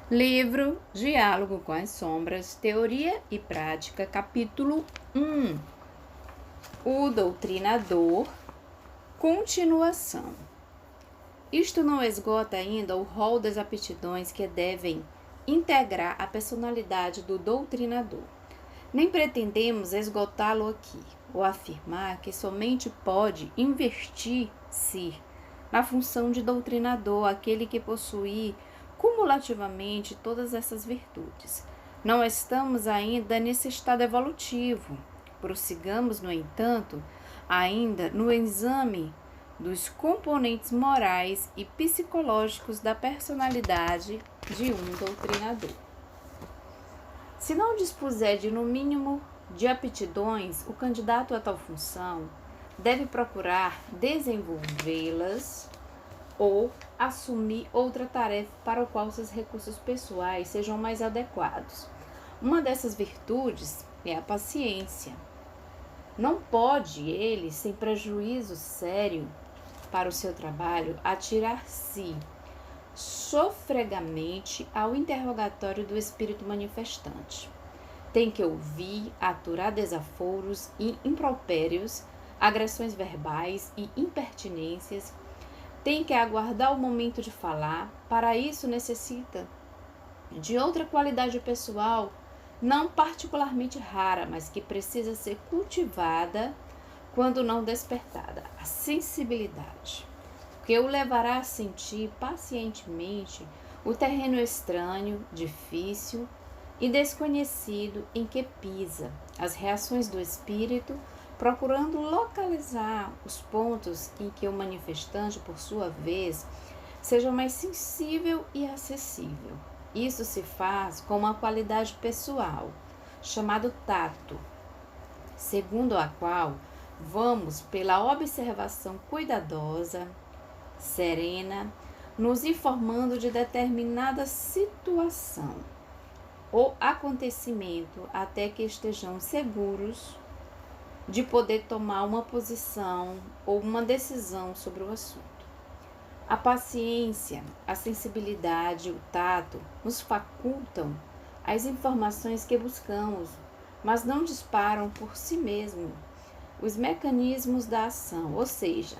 Livro Diálogo com as Sombras, Teoria e Prática, capítulo 1. O Doutrinador, continuação. Isto não esgota ainda o rol das aptidões que devem integrar a personalidade do doutrinador. Nem pretendemos esgotá-lo aqui, ou afirmar que somente pode investir-se na função de doutrinador aquele que possui cumulativamente todas essas virtudes. Não estamos ainda nesse estado evolutivo. Prossigamos, no entanto, ainda no exame dos componentes morais e psicológicos da personalidade de um doutrinador. Se não dispuser de, no mínimo, de aptidões, o candidato a tal função deve procurar desenvolvê-las ou assumir outra tarefa para a qual seus recursos pessoais sejam mais adequados. Uma dessas virtudes é a paciência. Não pode ele, sem prejuízo sério para o seu trabalho, atirar-se sofregamente ao interrogatório do espírito manifestante. Tem que ouvir, aturar desaforos e impropérios, agressões verbais e impertinências. Tem que aguardar o momento de falar. Para isso necessita de outra qualidade pessoal, não particularmente rara, mas que precisa ser cultivada quando não despertada, a sensibilidade, que o levará a sentir pacientemente o terreno estranho, difícil e desconhecido em que pisa, as reações do espírito, procurando localizar os pontos em que o manifestante, por sua vez, seja mais sensível e acessível. Isso se faz com uma qualidade pessoal, chamado tato, segundo a qual vamos, pela observação cuidadosa, serena, nos informando de determinada situação ou acontecimento até que estejamos seguros de poder tomar uma posição ou uma decisão sobre o assunto. A paciência, a sensibilidade e o tato nos facultam as informações que buscamos, mas não disparam por si mesmo os mecanismos da ação, ou seja,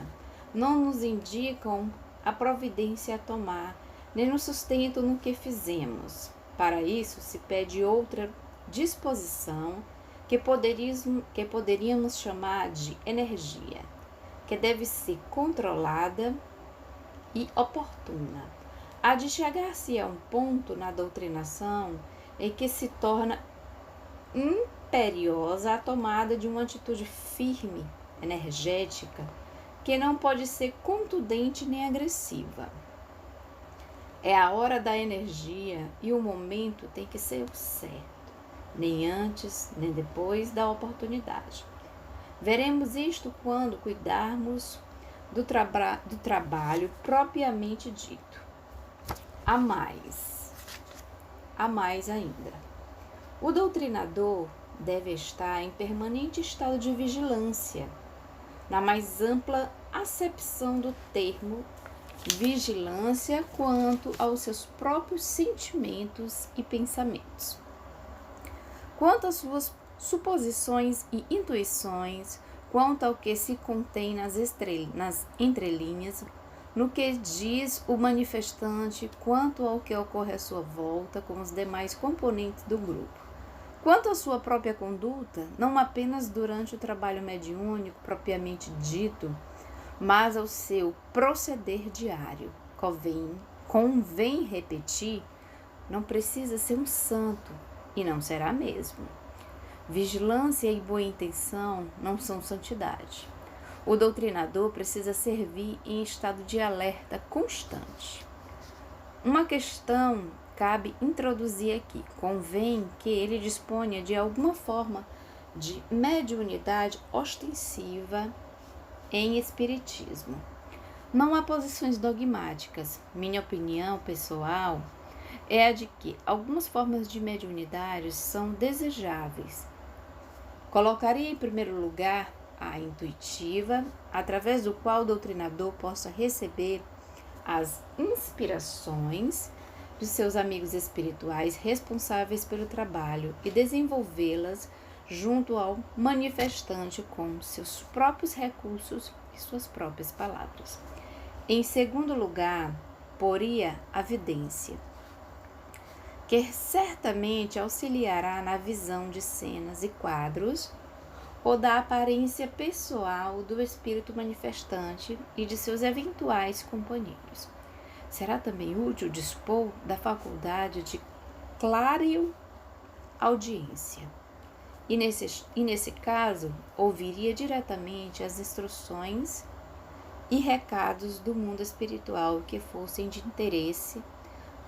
não nos indicam a providência a tomar, nem nos sustentam no que fizemos. Para isso se pede outra disposição que poderíamos chamar de energia, que deve ser controlada e oportuna. Há de chegar-se a um ponto na doutrinação em que se torna imperiosa a tomada de uma atitude firme, energética, que não pode ser contundente nem agressiva. É a hora da energia e o momento tem que ser o certo, nem antes nem depois da oportunidade. Veremos isto quando cuidarmos do trabalho propriamente dito. Há mais ainda. O doutrinador deve estar em permanente estado de vigilância, na mais ampla acepção do termo, vigilância quanto aos seus próprios sentimentos e pensamentos, quanto às suas suposições e intuições, quanto ao que se contém nas entrelinhas, no que diz o manifestante, quanto ao que ocorre à sua volta com os demais componentes do grupo. Quanto à sua própria conduta, não apenas durante o trabalho mediúnico propriamente dito, mas ao seu proceder diário. Convém repetir, não precisa ser um santo, e não será mesmo. Vigilância e boa intenção não são santidade. O doutrinador precisa servir em estado de alerta constante. Uma questão cabe introduzir aqui. Convém que ele disponha de alguma forma de mediunidade ostensiva em espiritismo. Não há posições dogmáticas. Minha opinião pessoal é a de que algumas formas de mediunidade são desejáveis. Colocaria em primeiro lugar a intuitiva, através do qual o doutrinador possa receber as inspirações de seus amigos espirituais responsáveis pelo trabalho e desenvolvê-las junto ao manifestante com seus próprios recursos e suas próprias palavras. Em segundo lugar, poria a vidência, que certamente auxiliará na visão de cenas e quadros ou da aparência pessoal do espírito manifestante e de seus eventuais companheiros. Será também útil dispor da faculdade de clareaudiência. E nesse caso, ouviria diretamente as instruções e recados do mundo espiritual que fossem de interesse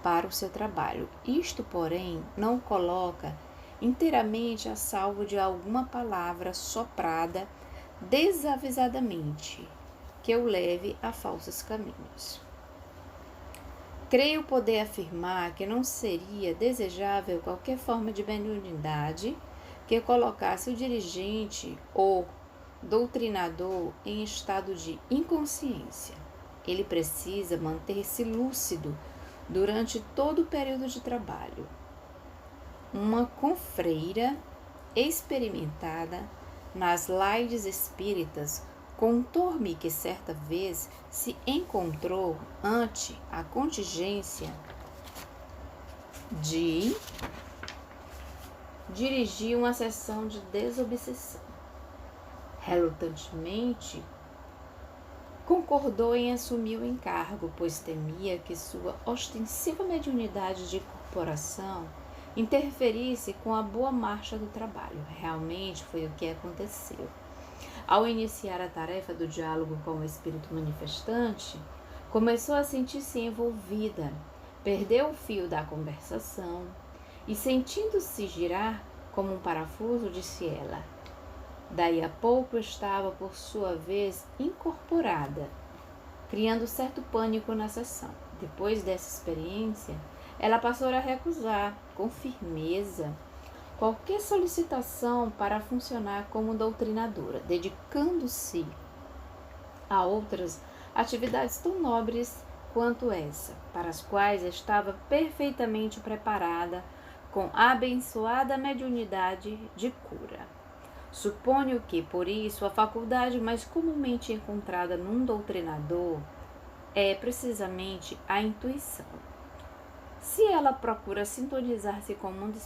para o seu trabalho. Isto, porém, não o coloca inteiramente a salvo de alguma palavra soprada desavisadamente, que o leve a falsos caminhos. Creio poder afirmar que não seria desejável qualquer forma de benignidade que colocasse o dirigente ou doutrinador em estado de inconsciência. Ele precisa manter-se lúcido durante todo o período de trabalho. Uma confreira experimentada nas laides espíritas contou-me que certa vez se encontrou ante a contingência de dirigir uma sessão de desobsessão. Relutantemente, concordou em assumir o encargo, pois temia que sua ostensiva mediunidade de corporação interferisse com a boa marcha do trabalho. Realmente foi o que aconteceu. Ao iniciar a tarefa do diálogo com o espírito manifestante, começou a sentir-se envolvida, perdeu o fio da conversação e, sentindo-se girar como um parafuso, disse ela. Daí a pouco estava, por sua vez, incorporada, criando certo pânico na sessão. Depois dessa experiência, ela passou a recusar, com firmeza, qualquer solicitação para funcionar como doutrinadora, dedicando-se a outras atividades tão nobres quanto essa, para as quais estava perfeitamente preparada com a abençoada mediunidade de cura. Suponho que, por isso, a faculdade mais comumente encontrada num doutrinador é precisamente a intuição. Se ela procura sintonizar-se com o mundo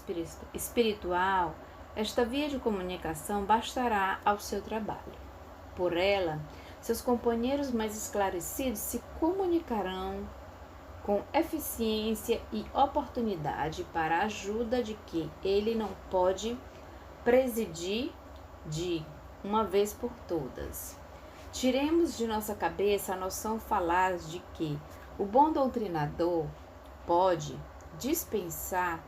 espiritual, esta via de comunicação bastará ao seu trabalho. Por ela, seus companheiros mais esclarecidos se comunicarão com eficiência e oportunidade para a ajuda de que ele não pode presidir de uma vez por todas. Tiremos de nossa cabeça a noção falaz de que o bom doutrinador pode dispensar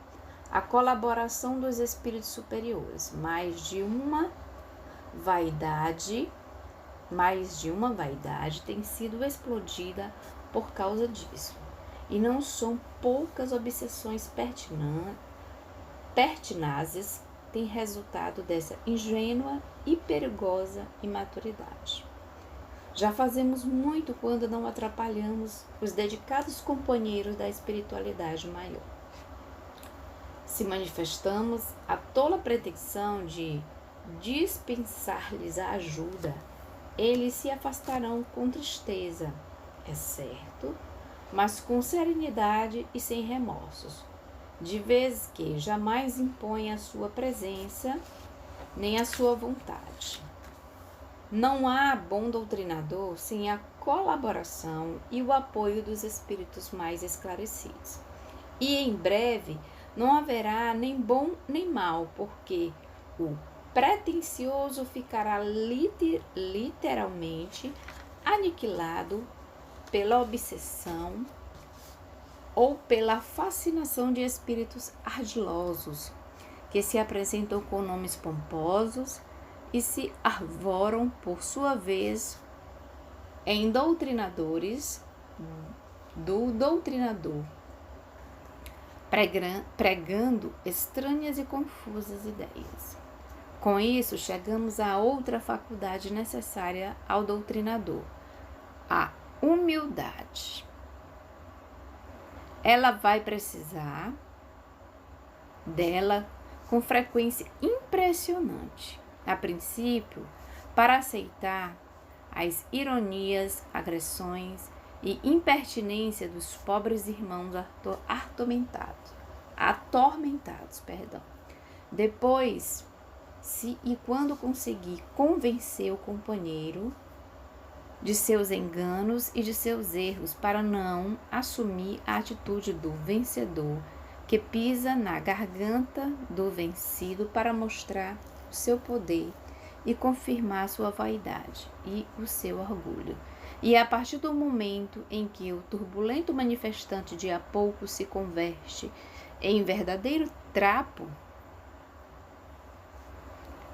a colaboração dos espíritos superiores, mais de uma vaidade tem sido explodida por causa disso. E não são poucas obsessões pertinazes têm resultado dessa ingênua e perigosa imaturidade. Já fazemos muito quando não atrapalhamos os dedicados companheiros da espiritualidade maior. Se manifestamos a tola pretensão de dispensar-lhes a ajuda, eles se afastarão com tristeza, é certo, mas com serenidade e sem remorsos, de vez que jamais impõe a sua presença nem a sua vontade. Não há bom doutrinador sem a colaboração e o apoio dos espíritos mais esclarecidos. E em breve não haverá nem bom nem mal, porque o pretensioso ficará literalmente aniquilado pela obsessão ou pela fascinação de espíritos ardilosos, que se apresentam com nomes pomposos e se arvoram, por sua vez, em doutrinadores do doutrinador, pregando estranhas e confusas ideias. Com isso, chegamos à outra faculdade necessária ao doutrinador, a humildade. ela vai precisar dela com frequência impressionante. A princípio, para aceitar as ironias, agressões e impertinência dos pobres irmãos atormentados. Depois, se e quando conseguir convencer o companheiro de seus enganos e de seus erros para não assumir a atitude do vencedor, que pisa na garganta do vencido para mostrar o seu poder e confirmar sua vaidade e o seu orgulho. E a partir do momento em que o turbulento manifestante de há pouco se converte em verdadeiro trapo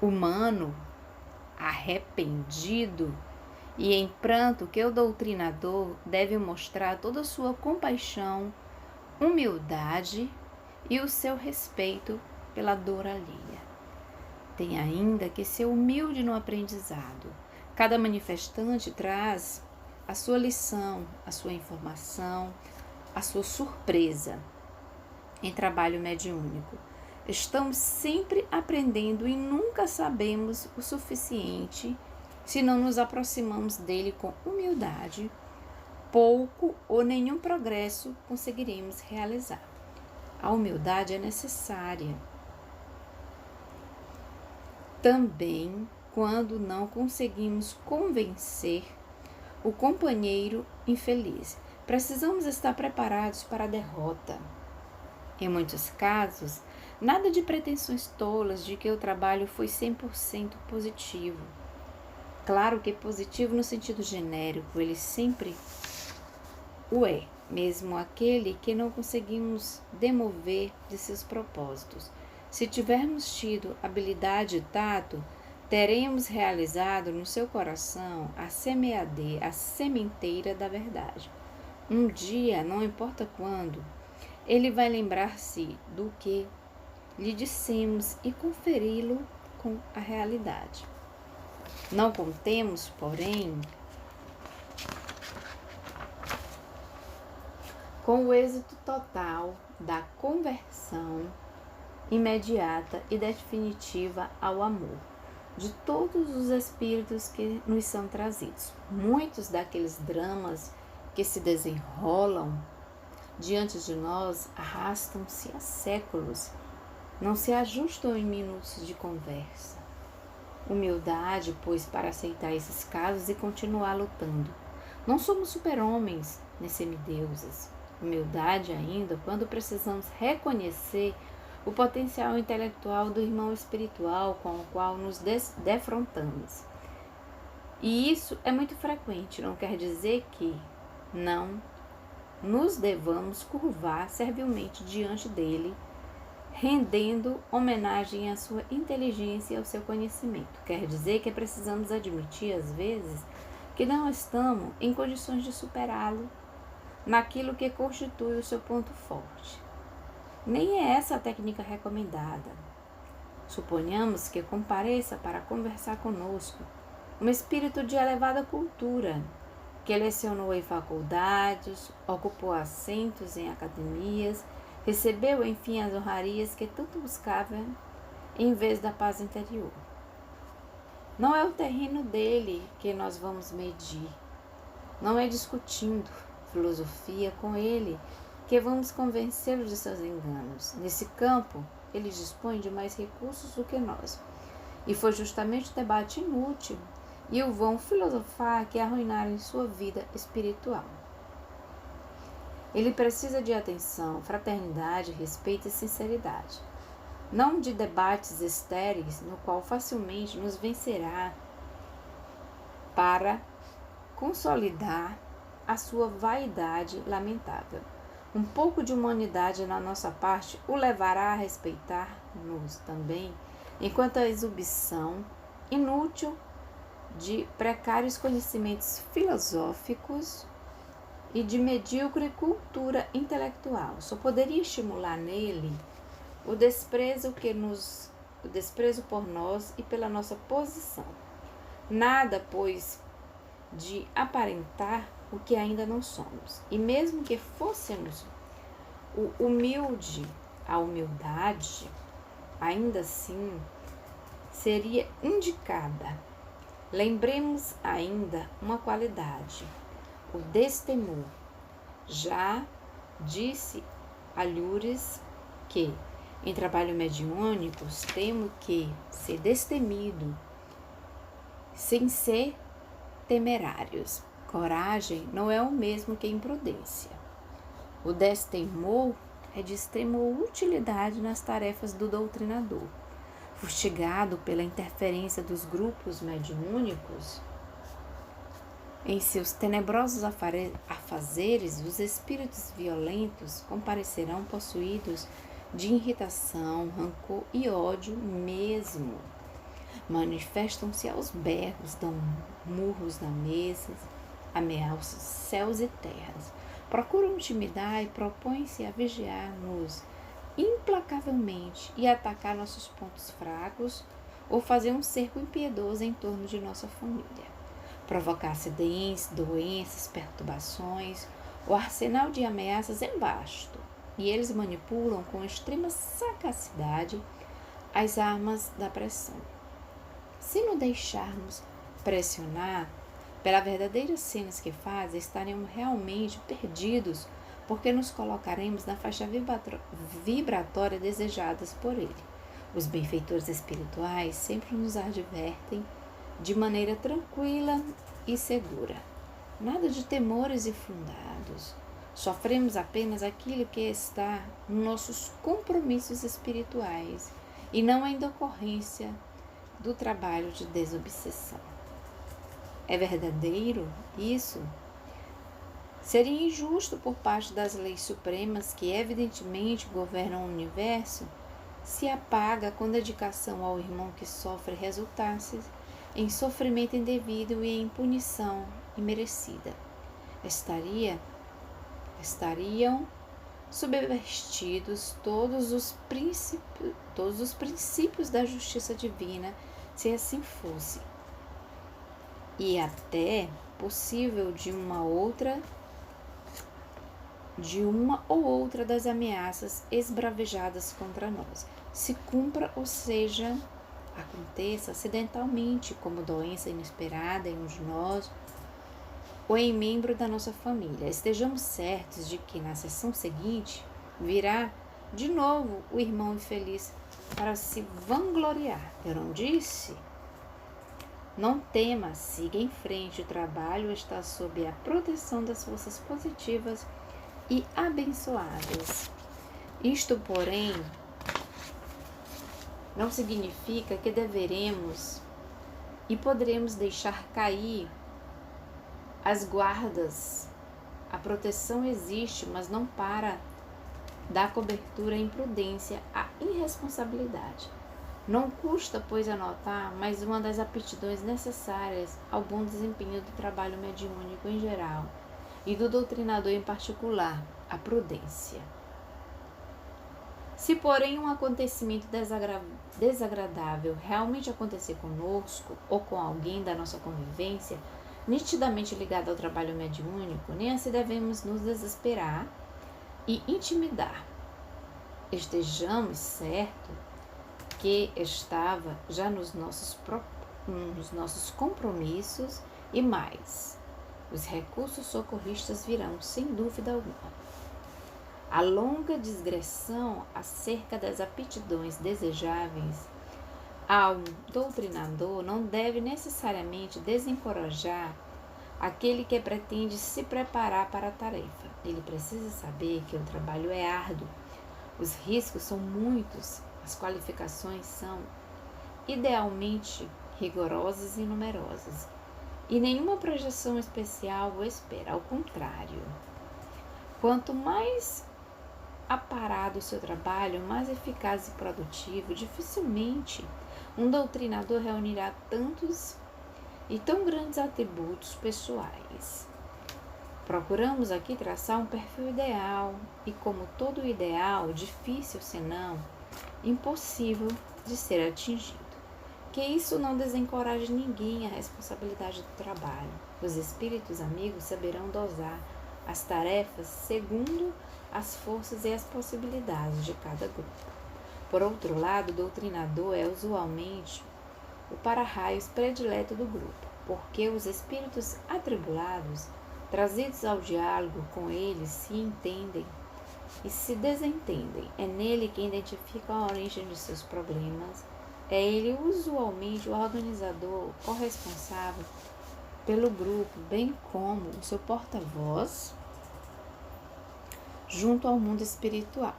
humano, arrependido e em pranto, que o doutrinador deve mostrar toda a sua compaixão, humildade e o seu respeito pela dor alheia. Tem ainda que ser humilde no aprendizado. Cada manifestante traz a sua lição, a sua informação, a sua surpresa em trabalho mediúnico. Estamos sempre aprendendo e nunca sabemos o suficiente se não nos aproximamos dele com humildade. Pouco ou nenhum progresso conseguiremos realizar. A humildade é necessária também quando não conseguimos convencer o companheiro infeliz. Precisamos estar preparados para a derrota. Em muitos casos, nada de pretensões tolas de que o trabalho foi 100% positivo. Claro que positivo no sentido genérico, ele sempre o é, mesmo aquele que não conseguimos demover de seus propósitos. Se tivermos tido habilidade e tato, teremos realizado no seu coração a sementeira da verdade. Um dia, não importa quando, ele vai lembrar-se do que lhe dissemos e conferi-lo com a realidade. Não contemos, porém, com o êxito total da conversão imediata e definitiva ao amor de todos os espíritos que nos são trazidos. Muitos daqueles dramas que se desenrolam diante de nós arrastam-se há séculos, não se ajustam em minutos de conversa. Humildade, pois, para aceitar esses casos e continuar lutando. Não somos super-homens nem semideuses. Humildade ainda quando precisamos reconhecer o potencial intelectual do irmão espiritual com o qual nos defrontamos. E isso é muito frequente, não quer dizer que não nos devamos curvar servilmente diante dele, rendendo homenagem à sua inteligência e ao seu conhecimento. Quer dizer que precisamos admitir, às vezes, que não estamos em condições de superá-lo naquilo que constitui o seu ponto forte. Nem é essa a técnica recomendada. Suponhamos que compareça para conversar conosco um espírito de elevada cultura, que lecionou em faculdades, ocupou assentos em academias, recebeu, enfim, as honrarias que tanto buscava em vez da paz interior. Não é o terreno dele que nós vamos medir. Não é discutindo filosofia com ele que vamos convencê-lo de seus enganos. Nesse campo, ele dispõe de mais recursos do que nós. E foi justamente o debate inútil e o vão filosofar que arruinaram sua vida espiritual. Ele precisa de atenção, fraternidade, respeito e sinceridade. Não de debates estéreis, no qual facilmente nos vencerá para consolidar a sua vaidade lamentável. Um pouco de humanidade na nossa parte o levará a respeitar-nos também, enquanto a exibição inútil de precários conhecimentos filosóficos e de medíocre cultura intelectual só poderia estimular nele o desprezo por nós e pela nossa posição. Nada, pois, de aparentar o que ainda não somos. E mesmo que fôssemos a humildade, ainda assim, seria indicada. Lembremos ainda uma qualidade, o destemor. Já disse Alhures que, em trabalho mediúnico, temos que ser destemido, sem ser temerários. Coragem não é o mesmo que imprudência. O destemor é de extrema utilidade nas tarefas do doutrinador. Fustigado pela interferência dos grupos mediúnicos, em seus tenebrosos afazeres, os espíritos violentos comparecerão possuídos de irritação, rancor e ódio mesmo. Manifestam-se aos berros, dão murros na mesa, ameaçam céus e terras. Procuram intimidar e propõem-se a vigiar-nos implacavelmente e atacar nossos pontos fracos ou fazer um cerco impiedoso em torno de nossa família. Provocar acidentes, doenças, perturbações, o arsenal de ameaças é vasto, e eles manipulam com extrema sagacidade as armas da pressão. Se nos deixarmos pressionar pelas verdadeiras cenas que fazem, estaremos realmente perdidos, porque nos colocaremos na faixa vibratória desejadas por ele. Os benfeitores espirituais sempre nos advertem de maneira tranquila e segura. Nada de temores infundados. Sofremos apenas aquilo que está nos nossos compromissos espirituais e não em decorrência do trabalho de desobsessão. É verdadeiro isso? Seria injusto por parte das leis supremas que evidentemente governam o universo se a paga com dedicação ao irmão que sofre resultasse em sofrimento indevido e em punição imerecida. Estariam subvertidos todos os princípios da justiça divina, se assim fosse, e até possível de uma ou outra das ameaças esbravejadas contra nós se cumpra, ou seja, aconteça acidentalmente, como doença inesperada em um de nós ou em membro da nossa família. Estejamos certos de que na sessão seguinte virá de novo o irmão infeliz para se vangloriar. Eu não disse? Não tema, siga em frente, o trabalho está sob a proteção das forças positivas e abençoadas. Isto, porém, não significa que deveremos e poderemos deixar cair as guardas. A proteção existe, mas não para dar cobertura à imprudência, à irresponsabilidade. Não custa, pois, anotar mais uma das aptidões necessárias ao bom desempenho do trabalho mediúnico em geral e do doutrinador em particular, a prudência. Se, porém, um acontecimento desagradável realmente acontecer conosco ou com alguém da nossa convivência, nitidamente ligado ao trabalho mediúnico, nem assim devemos nos desesperar e intimidar. Estejamos certos que estava já nos nossos compromissos e mais. Os recursos socorristas virão, sem dúvida alguma. A longa digressão acerca das aptidões desejáveis ao doutrinador não deve necessariamente desencorajar aquele que pretende se preparar para a tarefa. Ele precisa saber que o trabalho é árduo, os riscos são muitos, as qualificações são idealmente rigorosas e numerosas, e nenhuma projeção especial o espera, ao contrário. Quanto mais aparado o seu trabalho, mais eficaz e produtivo, dificilmente um doutrinador reunirá tantos e tão grandes atributos pessoais. Procuramos aqui traçar um perfil ideal e, como todo ideal, difícil, senão impossível de ser atingido. Que isso não desencoraje ninguém à responsabilidade do trabalho. Os espíritos amigos saberão dosar as tarefas segundo as forças e as possibilidades de cada grupo. Por outro lado, o doutrinador é usualmente o para-raios predileto do grupo, porque os espíritos atribulados, trazidos ao diálogo com ele, se entendem e se desentendem. É nele que identificam a origem de seus problemas. É ele usualmente o organizador corresponsável pelo grupo, bem como o seu porta-voz junto ao mundo espiritual.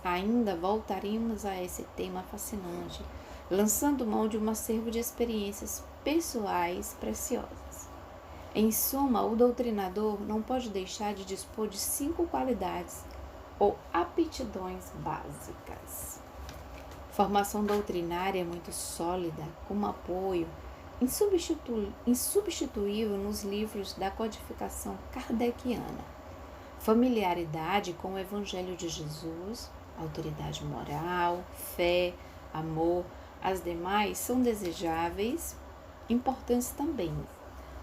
Ainda voltaremos a esse tema fascinante, lançando mão de um acervo de experiências pessoais preciosas. Em suma, o doutrinador não pode deixar de dispor de 5 qualidades ou aptidões básicas. Formação doutrinária muito sólida, como apoio insubstituível nos livros da codificação kardeciana. Familiaridade com o Evangelho de Jesus, autoridade moral, fé, amor. As demais são desejáveis, importantes também,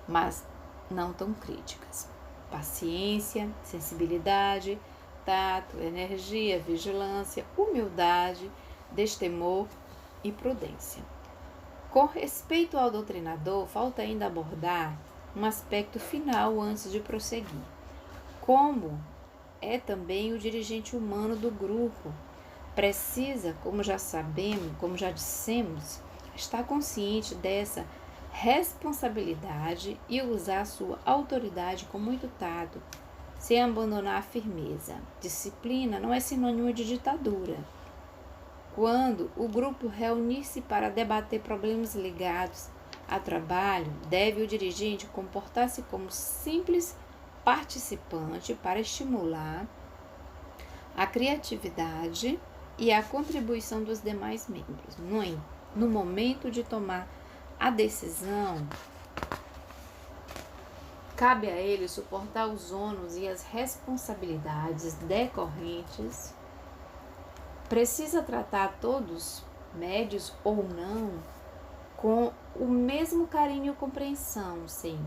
mas não tão críticas. Paciência, sensibilidade, tato, energia, vigilância, humildade, destemor e prudência. Com respeito ao doutrinador, falta ainda abordar um aspecto final antes de prosseguir. Como é também o dirigente humano do grupo, precisa, como já sabemos, como já dissemos, estar consciente dessa responsabilidade e usar sua autoridade com muito tato, sem abandonar a firmeza. Disciplina não é sinônimo de ditadura. Quando o grupo reunir-se para debater problemas ligados a trabalho, deve o dirigente comportar-se como simples participante para estimular a criatividade e a contribuição dos demais membros. No momento de tomar a decisão, cabe a ele suportar os ônus e as responsabilidades decorrentes. Precisa tratar todos, médios ou não, com o mesmo carinho e compreensão, sem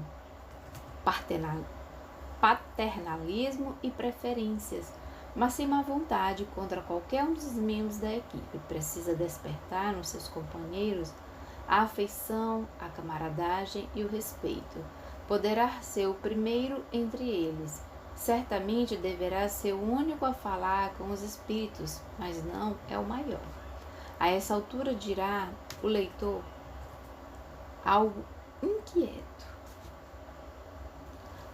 paternalismo e preferências, mas sem má vontade contra qualquer um dos membros da equipe. Precisa despertar nos seus companheiros a afeição, a camaradagem e o respeito. Poderá ser o primeiro entre eles. Certamente deverá ser o único a falar com os espíritos, mas não é o maior. A essa altura dirá o leitor algo inquieto.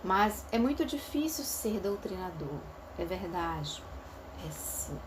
Mas é muito difícil ser doutrinador. É verdade? É sim.